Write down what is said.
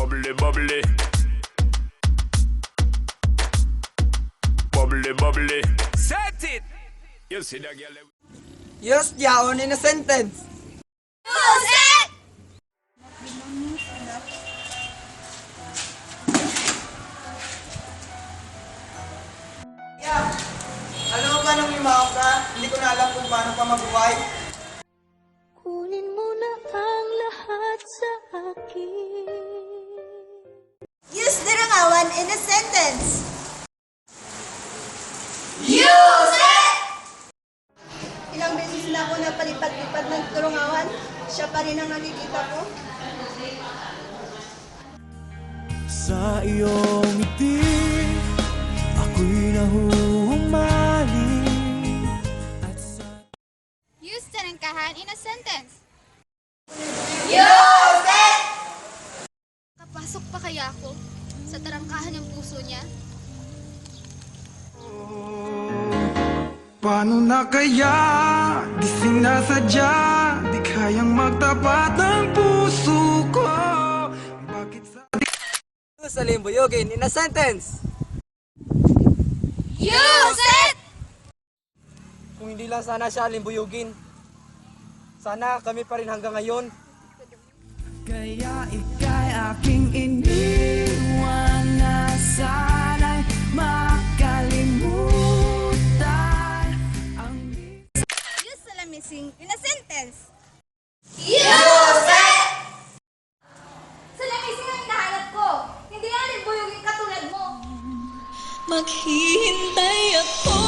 Bubbly, bubbly. Bubbly, bubbly. Set it! You see that girl? Use yaon in a sentence. Use it! Yeah. Alam mo ba nung limaw ka, hindi ko na alam kung paano pa mabuhay. Kunin mo na ang lahat sa akin. Use darangawan in a sentence. Use it! Ilang beses na ako napalipad-lipad ng darangawan, siya pa rin ang nakikita ko. Sa iyong ngiti, ako'y nahuhumaling. Use tarangkahan in a sentence. Use it! Kapasok pa kaya ako sa tarangkahan ng puso niya? Paano na kaya? Di sinasadya, di kayang magtapat ng puso ko. Bakit sa... Use alimbuyugin in a sentence. Use it! Kung hindi lang sana siya alimbuyugin, sana kami pa rin hanggang ngayon. Kaya ika'y aking iniwan na sana'y makalimutan ang... Use salamising in a sentence. Use it! Salamising ang hinahanap ko. Hindi ang limbuyog yung katulad mo. Maghihintay ako